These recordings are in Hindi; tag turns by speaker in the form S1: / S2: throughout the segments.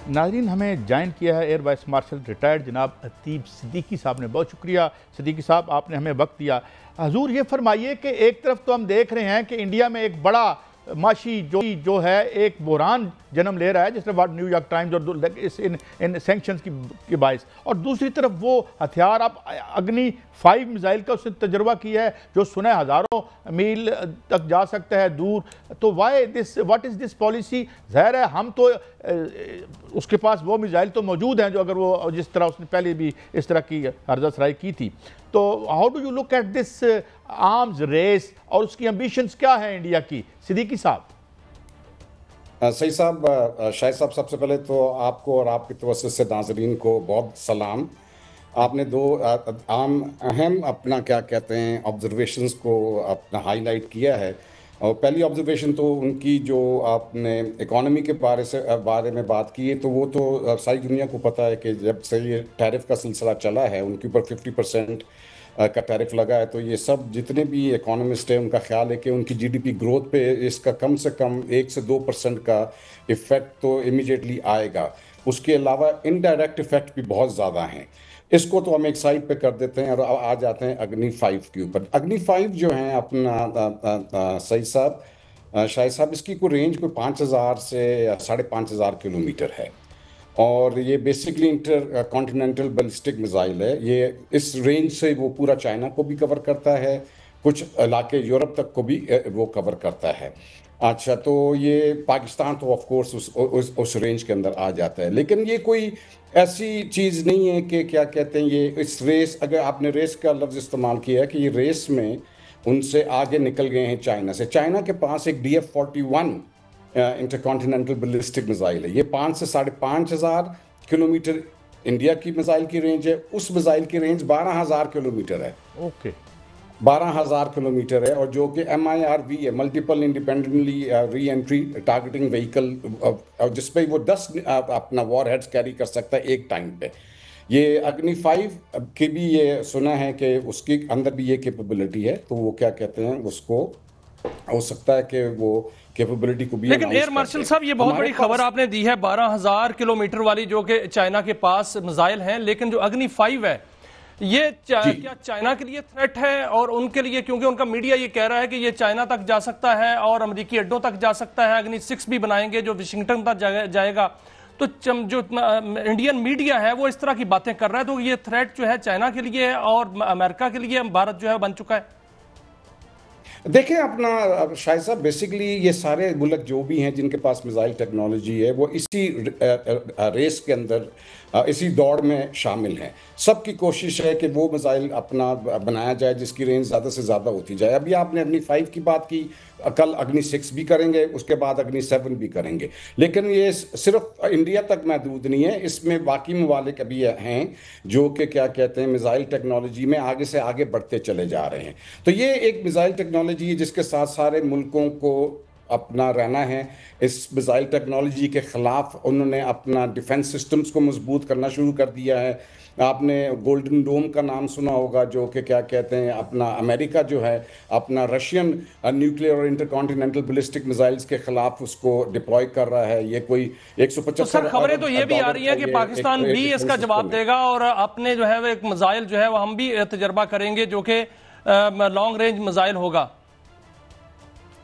S1: नाज़रीन, हमें ज्वाइन किया है एयर वाइस मार्शल रिटायर्ड जनाब अतीब सिद्दीकी साहब ने। बहुत शुक्रिया सिद्दीकी साहब, आपने हमें वक्त दिया। हजूर ये फरमाइए कि एक तरफ तो हम देख रहे हैं कि इंडिया में एक बड़ा माशी जो है एक बहरान जन्म ले रहा है, जिसने बात न्यूयॉर्क टाइम्स और इन सेंक्शंस की बाइस, और दूसरी तरफ वो हथियार अब अग्नि 5 मिसाइल का उसने तजर्बा किया है जो सुना हज़ारों मील तक जा सकता है दूर। तो why this, what is this policy? ज़ाहिर है हम तो उसके पास वो मिसाइल तो मौजूद हैं जो अगर वो जिस तरह उसने पहले भी इस तरह की हरदसराई की थी। तो how do you look at this arms race और उसकी एम्बिशंस क्या है इंडिया की, सिद्दीकी साहब?
S2: सही साहब, शाहिद साहब, सबसे पहले तो आपको और आपकी तवज्जो से नाज़रीन को बहुत सलाम। आपने दो आम अहम अपना क्या कहते हैं ऑब्जर्वेशंस को अपना हाईलाइट किया है। और पहली ऑब्जर्वेशन तो उनकी जो आपने इकोनॉमी के बारे में बात की है, तो वो तो सारी दुनिया को पता है कि जब से ये टैरिफ का सिलसिला चला है, उनके ऊपर 50% का टैरिफ लगा है, तो ये सब जितने भी इकोनॉमिस्ट हैं उनका ख्याल है कि उनकी जीडीपी ग्रोथ पे इसका कम से कम 1 से 2% का इफ़ेक्ट तो इमीडिएटली आएगा। उसके अलावा इनडायरेक्ट इफ़ेक्ट भी बहुत ज़्यादा हैं। इसको तो हम एक साइड पे कर देते हैं और आ जाते हैं अग्नि 5 के ऊपर। अग्नि 5 जो है अपना सही साहब, शाहिद साहब, इसकी कोई रेंज कोई 5000 से 5500 किलोमीटर है और ये basically inter continental ballistic missile है। ये इस रेंज से वो पूरा चाइना को भी कवर करता है, कुछ इलाके यूरोप तक को भी वो कवर करता है। अच्छा, तो ये पाकिस्तान तो ऑफ कोर्स उस रेंज के अंदर आ जाता है, लेकिन ये कोई ऐसी चीज़ नहीं है कि क्या कहते हैं ये इस रेस, अगर आपने रेस का लफ्ज़ इस्तेमाल किया है कि ये रेस में उनसे आगे निकल गए हैं चाइना से। चाइना के पास एक DF-41 इंटरकॉन्टिनेंटल बैलिस्टिक मिसाइल है। ये 5 से 5500 किलोमीटर इंडिया की मिसाइल की रेंज है, उस मिसाइल की रेंज 12000 किलोमीटर है।
S1: ओके,
S2: 12000 किलोमीटर है, और जो कि MIRV है, multiple independently re entry targeting vehicle, जिसपे वो 10 अपना वॉर हेड्स कैरी कर सकता है एक टाइम पे। ये अग्नि 5 की भी ये सुना है कि उसके अंदर भी ये कैपेबिलिटी है, तो वो क्या कहते हैं उसको, हो सकता है कि वो कैपेबिलिटी को भी।
S3: लेकिन एयर मार्शल साहब, ये बहुत बड़ी खबर आपने दी है 12000 किलोमीटर वाली, जो कि चाइना के पास मिसाइल हैं, लेकिन जो अग्नि 5 है ये क्या चाइना के लिए थ्रेट है और उनके लिए? क्योंकि उनका मीडिया ये कह रहा है कि ये चाइना तक जा सकता है और अमेरिकी अड्डों तक जा सकता है, अग्नि 6 भी बनाएंगे जो वाशिंगटन तक जाएगा। तो जो इंडियन मीडिया है वो इस तरह की बातें कर रहा है, तो ये थ्रेट जो है चाइना के लिए है और अमेरिका के लिए भारत जो है बन चुका है।
S2: देखिए अपना शाहिद साहब, बेसिकली ये सारे मुल्क जो भी हैं जिनके पास मिसाइल टेक्नोलॉजी है, वो इसी रेस के अंदर, इसी दौड़ में शामिल हैं। सबकी कोशिश है कि वो मिसाइल अपना बनाया जाए जिसकी रेंज ज़्यादा से ज़्यादा होती जाए। अभी आपने अग्नि 5 की बात की, कल अग्नि 6 भी करेंगे, उसके बाद अग्नि 7 भी करेंगे। लेकिन ये सिर्फ इंडिया तक महदूद नहीं है, इसमें बाकी ममालिक अभी हैं जो कि क्या कहते हैं मिसाइल टेक्नोलॉजी में आगे से आगे बढ़ते चले जा रहे हैं। तो ये एक मिसाइल टेक्नोलॉजी है जिसके साथ सारे मुल्कों को अपना रहना है। इस मिसाइल टेक्नोलॉजी के ख़िलाफ़ उन्होंने अपना डिफेंस सिस्टम्स को मजबूत करना शुरू कर दिया है। आपने गोल्डन डोम का नाम सुना होगा, जो कि क्या कहते हैं अपना अमेरिका जो है अपना रशियन न्यूक्लियर और इंटरकॉन्टिनेंटल बैलिस्टिक मिसाइल्स के खिलाफ उसको डिप्लॉय कर रहा है। ये कोई 175।
S3: तो सर, खबरें तो ये भी आ रही है कि पाकिस्तान भी इसका जवाब देगा और अपने जो है वो एक मिसाइल जो है वो हम भी तजर्बा करेंगे जो कि लॉन्ग रेंज मिसाइल होगा।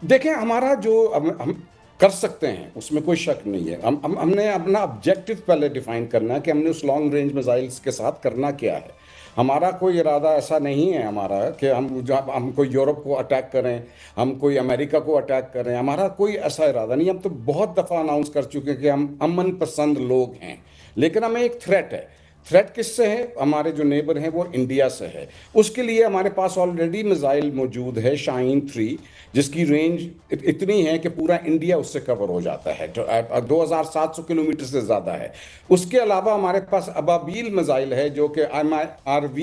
S2: देखें, हमारा जो हम कर सकते हैं उसमें कोई शक नहीं है। हमने अपना ऑब्जेक्टिव पहले डिफाइन करना है कि हमने उस लॉन्ग रेंज मिसाइल्स के साथ करना क्या है। हमारा कोई इरादा ऐसा नहीं है हमारा कि हम कोई यूरोप को अटैक करें, हम कोई अमेरिका को अटैक करें। हमारा कोई ऐसा इरादा नहीं। हम तो बहुत दफ़ा अनाउंस कर चुके हैं कि हम अमन पसंद लोग हैं, लेकिन हमें एक थ्रेट है। थ्रेट किससे है? हमारे जो नेबर हैं वो इंडिया से है। उसके लिए हमारे पास ऑलरेडी मिसाइल मौजूद है, शाहीन 3, जिसकी रेंज इतनी है कि पूरा इंडिया उससे कवर हो जाता है, 2700 किलोमीटर से ज़्यादा है। उसके अलावा हमारे पास अबाबील मिसाइल है जो कि MIRV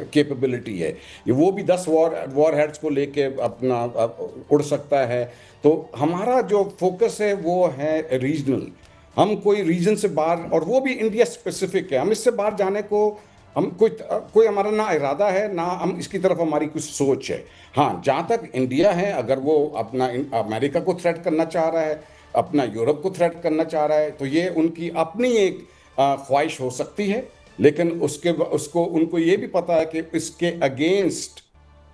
S2: कैपेबिलिटी है, वो भी 10 वॉर हेड्स को लेके अपना उड़ सकता है। तो हमारा जो फोकस है वो है रीजनल। हम कोई रीजन से बाहर, और वो भी इंडिया स्पेसिफिक है, हम इससे बाहर जाने को हम कोई हमारा ना इरादा है ना हम इसकी तरफ हमारी कुछ सोच है। हाँ, जहाँ तक इंडिया है, अगर वो अपना अमेरिका को थ्रेट करना चाह रहा है, अपना यूरोप को थ्रेट करना चाह रहा है, तो ये उनकी अपनी एक ख्वाहिश हो सकती है। लेकिन उनको ये भी पता है कि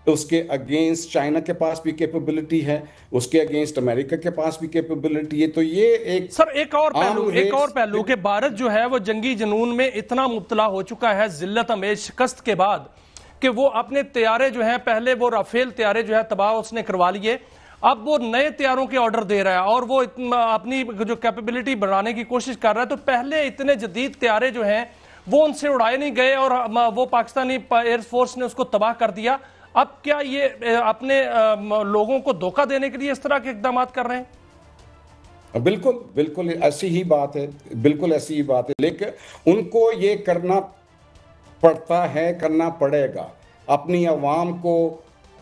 S2: उसके अगेंस्ट चाइना के पास भी कैपेबिलिटी है, उसके अगेंस्ट अमेरिका के पास भी कैपेबिलिटी है। तो ये एक
S3: सर एक और पहलू कि भारत जो है वो जंगी जुनून में इतना मुब्तला हो चुका है जिल्लत अमेज शिकस्त के बाद कि वो अपने तैयारे जो है, पहले वो राफेल तैयारे जो है तबाह उसने करवा लिए, अब वो नए तैयारों के ऑर्डर दे रहा है और वो अपनी जो कैपेबिलिटी बढ़ाने की कोशिश कर रहा है। तो पहले इतने जदीद तैयारे जो हैं वो उनसे उड़ाए नहीं गए और वो पाकिस्तानी एयरफोर्स ने उसको तबाह कर दिया। अब क्या ये अपने लोगों को धोखा देने के लिए इस तरह के इकदाम कर रहे हैं?
S2: बिल्कुल बिल्कुल ऐसी ही बात है, बिल्कुल ऐसी ही बात है। लेकिन उनको ये करना पड़ता है, करना पड़ेगा। अपनी आवाम को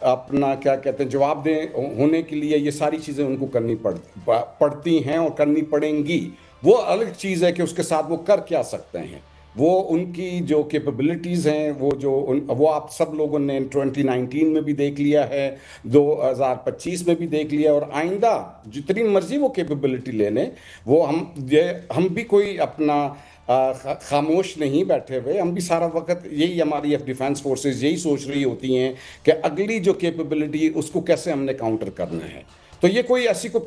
S2: अपना क्या कहते हैं जवाब दे होने के लिए ये सारी चीज़ें उनको करनी पड़ती हैं और करनी पड़ेंगी। वो अलग चीज़ है कि उसके साथ वो कर क्या सकते हैं। वो उनकी जो कैपेबिलिटीज़ हैं, वो आप सब लोगों ने 2019 में भी देख लिया है, 2025 में भी देख लिया, और आइंदा जितनी मर्जी वो कैपेबिलिटी ले लें, वो हम भी कोई अपना खामोश नहीं बैठे हुए। हम भी सारा वक्त यही, हमारी डिफेंस फोर्सेस यही सोच रही होती हैं कि अगली जो कैपेबिलिटी उसको कैसे हमने काउंटर करना है। तो ये कोई ऐसी कोई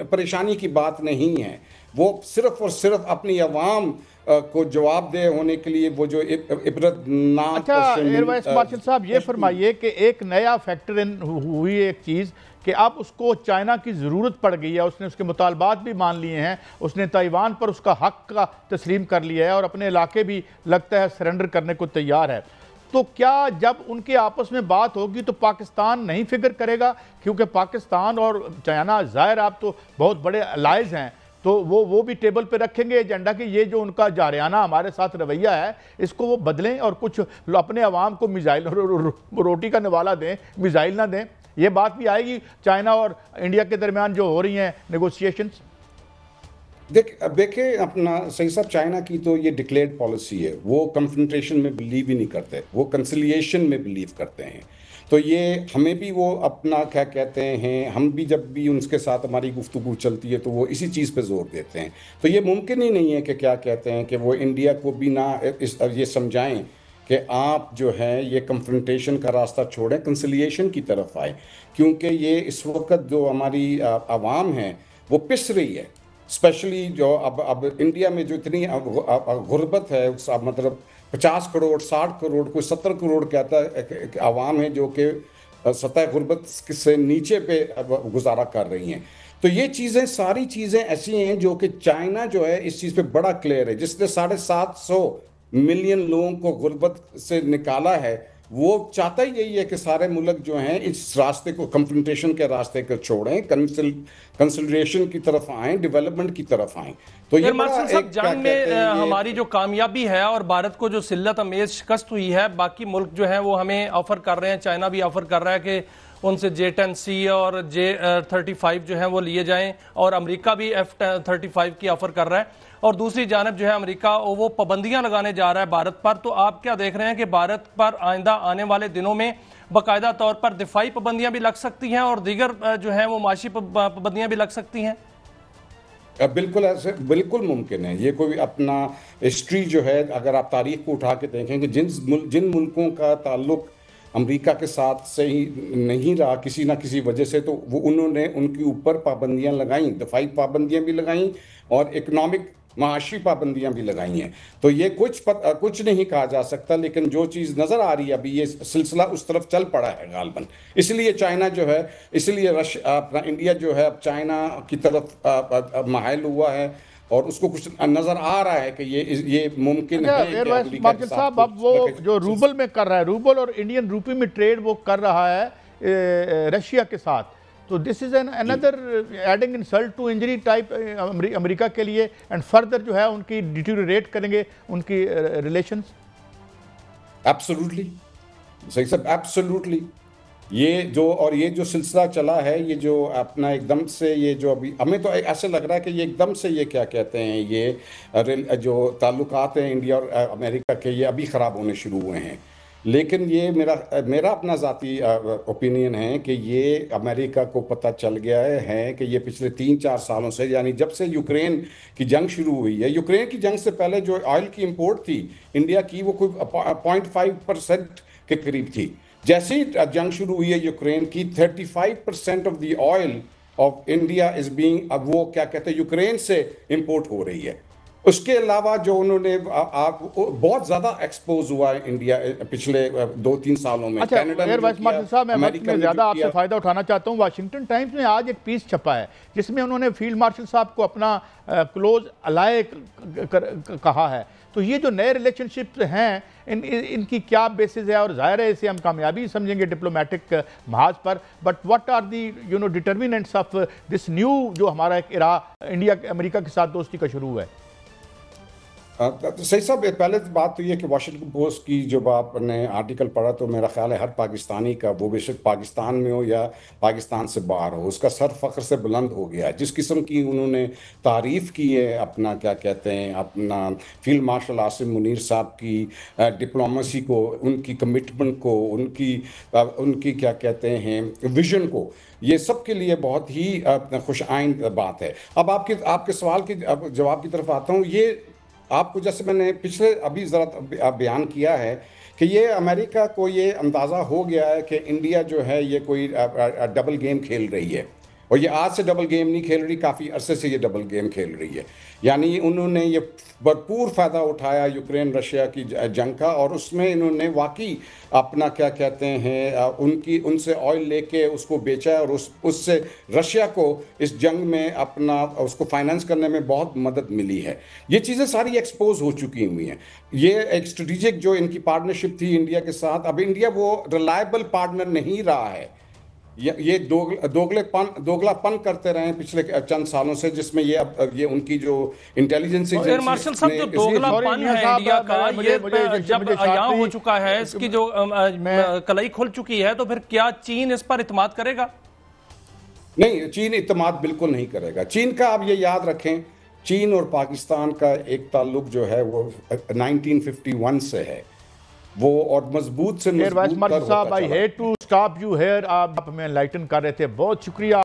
S2: परेशानी की बात नहीं है। वो सिर्फ और सिर्फ अपनी आवाम को जवाब दे होने के लिए वो जो इबरतनाक।
S1: अच्छा एयर वाइस मार्शल साहब, ये फरमाइए कि एक नया फैक्टर इन हुई एक चीज़ कि अब उसको चाइना की ज़रूरत पड़ गई है, उसने उसके मुतालबात भी मान लिए हैं, उसने ताइवान पर उसका हक का तस्लीम कर लिया है और अपने इलाके भी लगता है सरेंडर करने को तैयार है। तो क्या जब उनके आपस में बात होगी तो पाकिस्तान नहीं फिक्र करेगा? क्योंकि पाकिस्तान और चाइना ज़ाहिर आप तो बहुत बड़े अलाइज हैं, तो वो भी टेबल पे रखेंगे एजेंडा कि ये जो उनका जारियाना हमारे साथ रवैया है इसको वो बदलें और कुछ अपने अवाम को मिसाइल रोटी का निवाला दें, मिसाइल ना दें। ये बात भी आएगी चाइना और इंडिया के दरमियान जो हो रही हैं नेगोशिएशंस।
S2: देखिए अपना सही साहब, चाइना की तो ये डिक्लेयर्ड पॉलिसी है, वो कन्फ्रंटेशन में बिलीव ही नहीं करते, वो कंसिलिएशन में बिलीव करते हैं। तो ये हमें भी वो अपना क्या कहते हैं, हम भी जब भी उनके साथ हमारी गुफ्तगू चलती है तो वो इसी चीज़ पे जोर देते हैं। तो ये मुमकिन ही नहीं है कि क्या कहते हैं कि वो इंडिया को भी ना ये समझाएं कि आप जो है ये कन्फ्रंटेशन का रास्ता छोड़ें, कंसिलिएशन की तरफ आए। क्योंकि ये इस वक्त जो हमारी आवाम है वो पिस रही है, स्पेशली जो अब इंडिया में जो इतनी गुर्बत है, मतलब 50 करोड़ 60 करोड़ कोई 70 करोड़ कहता है आवाम है जो कि सतह गुर्बत से नीचे पे गुजारा कर रही हैं। तो ये चीज़ें सारी चीज़ें ऐसी हैं जो कि चाइना जो है इस चीज़ पे बड़ा क्लियर है, जिसने 750 मिलियन लोगों को गुर्बत से निकाला है। वो चाहता ही यही है कि सारे मुल्क जो हैं इस रास्ते को, कन्फ्रंटेशन के रास्ते को छोड़ें, कंसिडरेशन की तरफ आएं, डेवलपमेंट की तरफ आएं। तो ये
S3: एक जंग में हमारी जो कामयाबी है और भारत को जो सिल्लत अमेज शिकस्त हुई है, बाकी मुल्क जो है वो हमें ऑफर कर रहे हैं, चाइना भी ऑफर कर रहा है कि उनसे J-10C और J-35 जो है वो लिए जाएं, और अमेरिका भी F-35 की ऑफर कर रहा है। और दूसरी जानब जो है अमेरिका वो पाबंदियां लगाने जा रहा है भारत पर। तो आप क्या देख रहे हैं कि भारत पर आइंदा आने वाले दिनों में बाकायदा तौर पर दिफाई पाबंदियां भी लग सकती हैं और दीगर जो है वो माशी पाबंदियां भी लग सकती हैं?
S2: बिल्कुल ऐसे बिल्कुल मुमकिन है। ये कोई अपना हिस्ट्री जो है, अगर आप तारीख को उठा के देखें कि जिन मुल्कों का ताल्लुक अमेरिका के साथ से ही नहीं रहा किसी ना किसी वजह से, तो वो उन्होंने उनके ऊपर पाबंदियां लगाई, दफाई पाबंदियां भी लगाई और इकोनॉमिक माशी पाबंदियां भी लगाई हैं। तो ये कुछ नहीं कहा जा सकता, लेकिन जो चीज़ नज़र आ रही है अभी, ये सिलसिला उस तरफ चल पड़ा है गालबन। इसलिए चाइना जो है, इसलिए अपना इंडिया जो है अब चाइना की तरफ माहिल हुआ है और उसको कुछ नज़र आ रहा है कि ये मुमकिन है।
S1: मार्शल साहब, अब वो जो रूबल में कर रहा है, रूबल और इंडियन रूपी में ट्रेड वो कर रहा है रशिया के साथ, तो this is another adding insult to injury type America के लिए, एंड फर्दर जो है उनकी डिटीरियोरेट करेंगे उनकी रिलेशंस।
S2: एब्सोल्युटली सही सब, एब्सोल्युटली। ये जो सिलसिला चला है, ये जो अपना एकदम से, ये जो अभी हमें तो ऐसे लग रहा है कि ये एकदम से, ये क्या कहते हैं, ये जो ताल्लुकात हैं इंडिया और अमेरिका के, ये अभी ख़राब होने शुरू हुए हैं। लेकिन ये मेरा अपना ज़ाती ओपिनियन है कि ये अमेरिका को पता चल गया है कि ये पिछले 3-4 सालों से, यानी जब से यूक्रेन की जंग शुरू हुई है, यूक्रेन की जंग से पहले जो ऑयल की इंपोर्ट थी इंडिया की, वो कोई 0.5% के करीब थी। जैसे ही जंग शुरू हुई है यूक्रेन की, 35% of the oil of India is being, अब वो क्या कहते हैं, यूक्रेन से इंपोर्ट हो रही है। उसके अलावा जो उन्होंने बहुत ज्यादा एक्सपोज हुआ है इंडिया पिछले 2-3 सालों में।
S1: अच्छा एयर वाइस मार्शल साहब, मैं वक्त में ज्यादा आपसे फायदा उठाना चाहता हूँ। वाशिंगटन टाइम्स में आज एक पीस छपा है जिसमें उन्होंने फील्ड मार्शल साहब को अपना क्लोज अलाय कहा है। तो ये जो नए रिलेशनशिप्स हैं इनकी क्या बेसिस है? और जाहिर है इसे हम कामयाबी समझेंगे डिप्लोमेटिक महाज पर, but what are the determinants of this new जो हमारा एक इरा इंडिया अमेरिका के साथ दोस्ती का शुरू है?
S2: सही साहब, पहले तो बात तो ये कि वाशिंगटन पोस्ट की जब आपने आर्टिकल पढ़ा तो मेरा ख्याल है हर पाकिस्तानी का, वो बेशक पाकिस्तान में हो या पाकिस्तान से बाहर हो, उसका सर फख्र से बुलंद हो गया। जिस किस्म की उन्होंने तारीफ़ की है अपना क्या कहते हैं अपना फील्ड मार्शल आसिम मुनीर साहब की डिप्लोमेसी को, उनकी कमिटमेंट को, उनकी क्या कहते हैं विजन को, ये सब के लिए बहुत ही खुश आइंद बात है। अब आपके सवाल के जवाब की तरफ आता हूँ। ये आपको जैसे मैंने पिछले अभी ज़रा बयान किया है कि ये अमेरिका को ये अंदाज़ा हो गया है कि इंडिया जो है ये कोई डबल गेम खेल रही है, और ये आज से डबल गेम नहीं खेल रही, काफ़ी अरसे से ये डबल गेम खेल रही है। यानी उन्होंने ये भरपूर फ़ायदा उठाया यूक्रेन रशिया की जंग का, और उसमें इन्होंने वाकई अपना क्या कहते हैं उनसे ऑयल लेके उसको बेचा है, और उससे रशिया को इस जंग में अपना उसको फाइनेंस करने में बहुत मदद मिली है। ये चीज़ें सारी एक्सपोज हो चुकी हुई हैं। ये एक स्ट्रेटेजिक जो इनकी पार्टनरशिप थी इंडिया के साथ, अब इंडिया वो रिलायबल पार्टनर नहीं रहा है। ये दोगलापन करते रहे पिछले चंद सालों से, जिसमें ये उनकी जो इंटेलिजेंस
S3: एयर मार्शल साहब जो दोगलापन है इंडिया का, ये जब यहाँ हो चुका है, इसकी जो कलाई खुल चुकी है, तो फिर क्या चीन इस पर इत्मीनान करेगा?
S2: नहीं, चीन इत्मीनान बिल्कुल नहीं करेगा। चीन का आप ये याद रखें, चीन और पाकिस्तान का एक ताल्लुक जो है वो 1951 से है, वो और मजबूत से मजबूत
S1: साहब, I hate to stop you here, आप हमें एनलाइटन कर रहे थे, बहुत शुक्रिया।